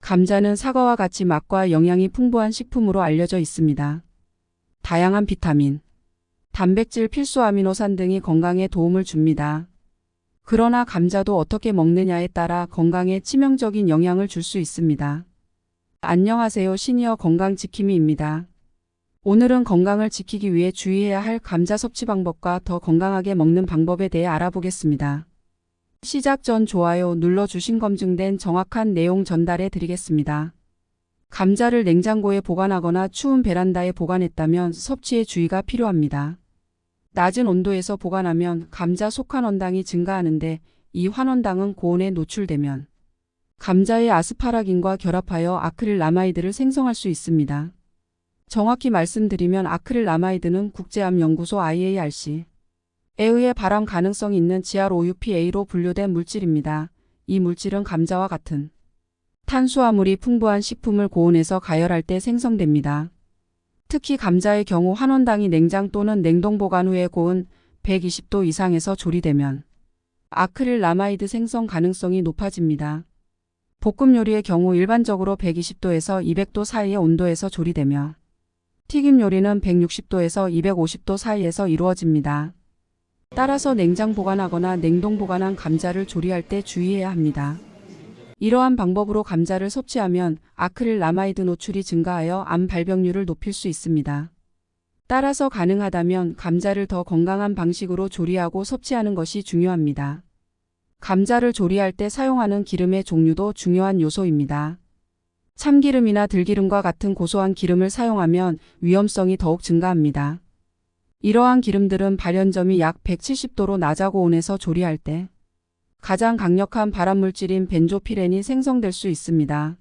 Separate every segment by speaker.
Speaker 1: 감자는 사과와 같이 맛과 영양이 풍부한 식품으로 알려져 있습니다. 다양한 비타민, 단백질, 필수 아미노산 등이 건강에 도움을 줍니다. 그러나 감자도 어떻게 먹느냐에 따라 건강에 치명적인 영향을 줄 수 있습니다. 안녕하세요. 시니어 건강지킴이입니다. 오늘은 건강을 지키기 위해 주의해야 할 감자 섭취 방법과 더 건강하게 먹는 방법에 대해 알아보겠습니다. 시작 전 좋아요 눌러주신 검증된 정확한 내용 전달해 드리겠습니다. 감자를 냉장고에 보관하거나 추운 베란다에 보관했다면 섭취에 주의가 필요합니다. 낮은 온도에서 보관하면 감자 속환원당이 증가하는데 이 환원당은 고온에 노출되면 감자의 아스파라긴과 결합하여 아크릴라마이드를 생성할 수 있습니다. 정확히 말씀드리면 아크릴라마이드는 국제암연구소 IARC에 의해 발암 가능성이 있는 GROUPA로 분류된 물질입니다. 이 물질은 감자와 같은 탄수화물이 풍부한 식품을 고온에서 가열할 때 생성됩니다. 특히 감자의 경우 환원당이 냉장 또는 냉동 보관 후에 고온 120도 이상에서 조리되면 아크릴라마이드 생성 가능성이 높아집니다. 볶음 요리의 경우 일반적으로 120도에서 200도 사이의 온도에서 조리되며 튀김 요리는 160도에서 250도 사이에서 이루어집니다. 따라서 냉장 보관하거나 냉동 보관한 감자를 조리할 때 주의해야 합니다. 이러한 방법으로 감자를 섭취하면 아크릴라마이드 노출이 증가하여 암 발병률을 높일 수 있습니다. 따라서 가능하다면 감자를 더 건강한 방식으로 조리하고 섭취하는 것이 중요합니다. 감자를 조리할 때 사용하는 기름의 종류도 중요한 요소입니다. 참기름이나 들기름과 같은 고소한 기름을 사용하면 위험성이 더욱 증가합니다. 이러한 기름들은 발연점이 약 170도로 낮아 고온에서 조리할 때 가장 강력한 발암물질인 벤조피렌이 생성될 수 있습니다.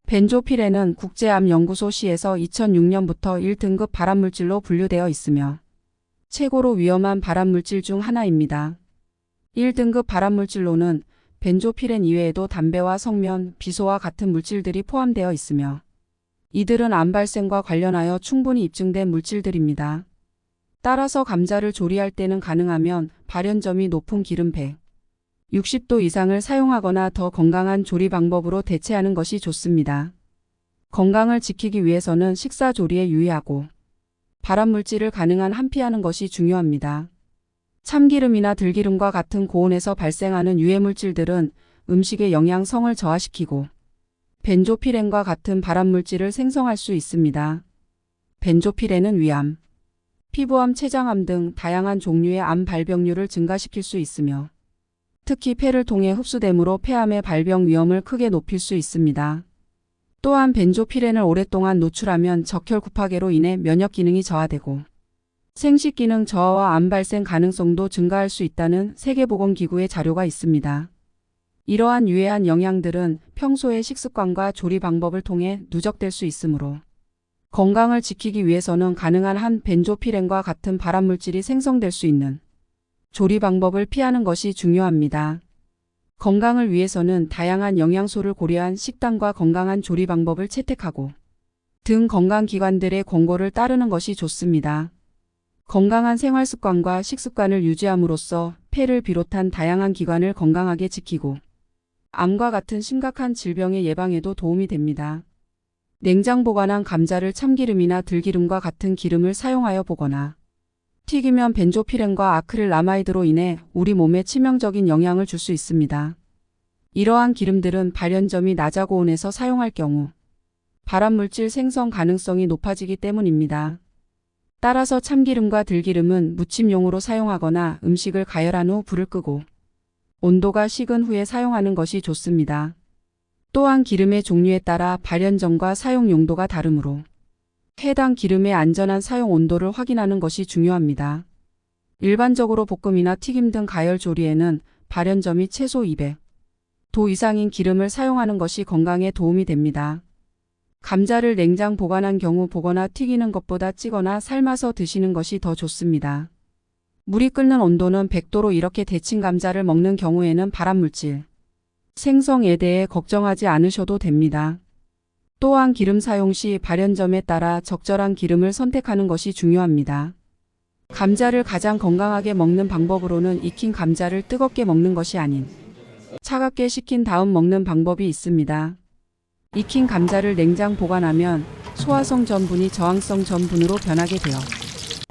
Speaker 1: 벤조피렌은 국제암연구소에서 2006년부터 1등급 발암물질로 분류되어 있으며 최고로 위험한 발암물질 중 하나입니다. 1등급 발암물질로는 벤조피렌 이외에도 담배와 석면, 비소와 같은 물질들이 포함되어 있으며 이들은 암 발생과 관련하여 충분히 입증된 물질들입니다. 따라서 감자를 조리할 때는 가능하면 발연점이 높은 기름 160도 이상을 사용하거나 더 건강한 조리 방법으로 대체하는 것이 좋습니다. 건강을 지키기 위해서는 식사 조리에 유의하고 발암물질을 가능한 한 피하는 것이 중요합니다. 참기름이나 들기름과 같은 고온에서 발생하는 유해물질들은 음식의 영양성을 저하시키고 벤조피렌과 같은 발암물질을 생성할 수 있습니다. 벤조피렌은 위암, 피부암, 췌장암 등 다양한 종류의 암 발병률을 증가시킬 수 있으며 특히 폐를 통해 흡수되므로 폐암의 발병 위험을 크게 높일 수 있습니다. 또한 벤조피렌을 오랫동안 노출하면 적혈구파계로 인해 면역 기능이 저하되고 생식 기능 저하와 암 발생 가능성도 증가할 수 있다는 세계보건기구의 자료가 있습니다. 이러한 유해한 영양들은 평소의 식습관과 조리 방법을 통해 누적될 수 있으므로 건강을 지키기 위해서는 가능한 한 벤조피렌과 같은 발암물질이 생성될 수 있는 조리 방법을 피하는 것이 중요합니다. 건강을 위해서는 다양한 영양소를 고려한 식단과 건강한 조리 방법을 채택하고 등 건강기관들의 권고를 따르는 것이 좋습니다. 건강한 생활습관과 식습관을 유지함으로써 폐를 비롯한 다양한 기관을 건강하게 지키고 암과 같은 심각한 질병의 예방에도 도움이 됩니다. 냉장 보관한 감자를 참기름이나 들기름과 같은 기름을 사용하여 보거나 튀기면 벤조피렌과 아크릴라마이드로 인해 우리 몸에 치명적인 영향을 줄 수 있습니다. 이러한 기름들은 발연점이 낮아 고온에서 사용할 경우 발암물질 생성 가능성이 높아지기 때문입니다. 따라서 참기름과 들기름은 무침용으로 사용하거나 음식을 가열한 후 불을 끄고 온도가 식은 후에 사용하는 것이 좋습니다. 또한 기름의 종류에 따라 발연점과 사용 용도가 다르므로 해당 기름의 안전한 사용 온도를 확인하는 것이 중요합니다. 일반적으로 볶음이나 튀김 등 가열 조리에는 발연점이 최소 200도 이상인 기름을 사용하는 것이 건강에 도움이 됩니다. 감자를 냉장 보관한 경우 보거나 튀기는 것보다 찌거나 삶아서 드시는 것이 더 좋습니다. 물이 끓는 온도는 100도로 이렇게 데친 감자를 먹는 경우에는 발암물질 생성에 대해 걱정하지 않으셔도 됩니다. 또한 기름 사용 시 발연점에 따라 적절한 기름을 선택하는 것이 중요합니다. 감자를 가장 건강하게 먹는 방법으로는 익힌 감자를 뜨겁게 먹는 것이 아닌 차갑게 식힌 다음 먹는 방법이 있습니다. 익힌 감자를 냉장 보관하면 소화성 전분이 저항성 전분으로 변하게 되어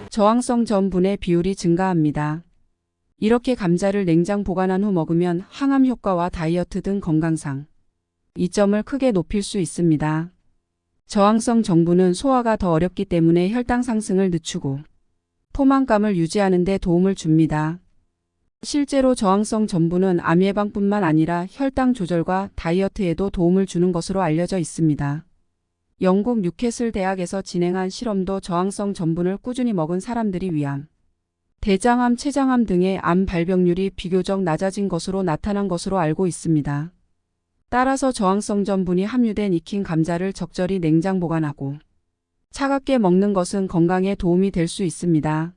Speaker 1: 저항성 전분의 비율이 증가합니다. 이렇게 감자를 냉장 보관한 후 먹으면 항암 효과와 다이어트 등 건강상 이점을 크게 높일 수 있습니다. 저항성 전분은 소화가 더 어렵기 때문에 혈당 상승을 늦추고 포만감을 유지하는 데 도움을 줍니다. 실제로 저항성 전분은 암 예방뿐만 아니라 혈당 조절과 다이어트에도 도움을 주는 것으로 알려져 있습니다. 영국 뉴캐슬 대학에서 진행한 실험도 저항성 전분을 꾸준히 먹은 사람들이 위암, 대장암, 췌장암 등의 암 발병률이 비교적 낮아진 것으로 나타난 것으로 알고 있습니다. 따라서 저항성 전분이 함유된 익힌 감자를 적절히 냉장 보관하고 차갑게 먹는 것은 건강에 도움이 될 수 있습니다.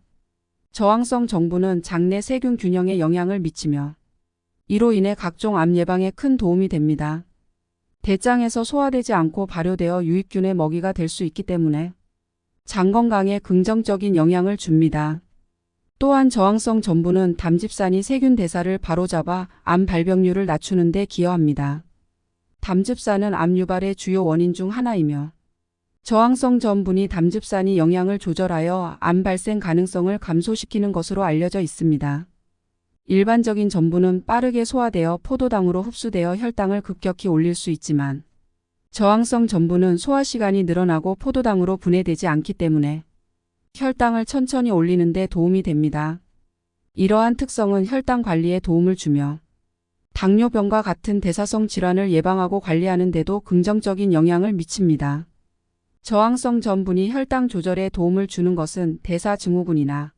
Speaker 1: 저항성 전분은 장내 세균 균형에 영향을 미치며 이로 인해 각종 암 예방에 큰 도움이 됩니다. 대장에서 소화되지 않고 발효되어 유익균의 먹이가 될 수 있기 때문에 장 건강에 긍정적인 영향을 줍니다. 또한 저항성 전분은 담즙산이 세균 대사를 바로잡아 암 발병률을 낮추는 데 기여합니다. 담즙산은 암 유발의 주요 원인 중 하나이며 저항성 전분이 담즙산이 영양을 조절하여 암 발생 가능성을 감소시키는 것으로 알려져 있습니다. 일반적인 전분은 빠르게 소화되어 포도당으로 흡수되어 혈당을 급격히 올릴 수 있지만 저항성 전분은 소화 시간이 늘어나고 포도당으로 분해되지 않기 때문에 혈당을 천천히 올리는 데 도움이 됩니다. 이러한 특성은 혈당 관리에 도움을 주며 당뇨병과 같은 대사성 질환을 예방하고 관리하는 데도 긍정적인 영향을 미칩니다. 저항성 전분이 혈당 조절에 도움을 주는 것은 대사증후군이나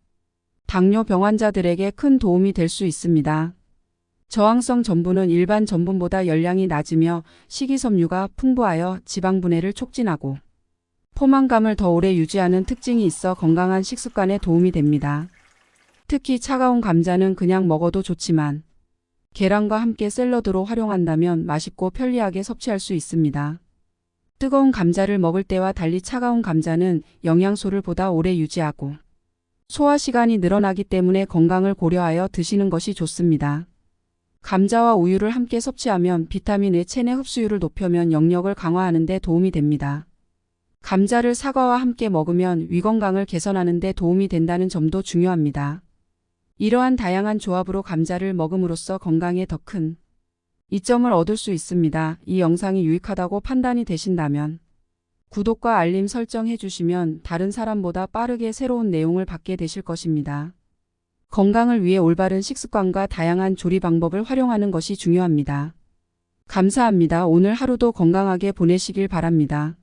Speaker 1: 당뇨병 환자들에게 큰 도움이 될 수 있습니다. 저항성 전분은 일반 전분보다 열량이 낮으며 식이섬유가 풍부하여 지방 분해를 촉진하고 포만감을 더 오래 유지하는 특징이 있어 건강한 식습관에 도움이 됩니다. 특히 차가운 감자는 그냥 먹어도 좋지만 계란과 함께 샐러드로 활용한다면 맛있고 편리하게 섭취할 수 있습니다. 뜨거운 감자를 먹을 때와 달리 차가운 감자는 영양소를 보다 오래 유지하고 소화 시간이 늘어나기 때문에 건강을 고려하여 드시는 것이 좋습니다. 감자와 우유를 함께 섭취하면 비타민의 체내 흡수율을 높여면 영역을 강화하는 데 도움이 됩니다. 감자를 사과와 함께 먹으면 위 건강을 개선하는 데 도움이 된다는 점도 중요합니다. 이러한 다양한 조합으로 감자를 먹음으로써 건강에 더 큰 이점을 얻을 수 있습니다. 이 영상이 유익하다고 판단이 되신다면 구독과 알림 설정해 주시면 다른 사람보다 빠르게 새로운 내용을 받게 되실 것입니다. 건강을 위해 올바른 식습관과 다양한 조리 방법을 활용하는 것이 중요합니다. 감사합니다. 오늘 하루도 건강하게 보내시길 바랍니다.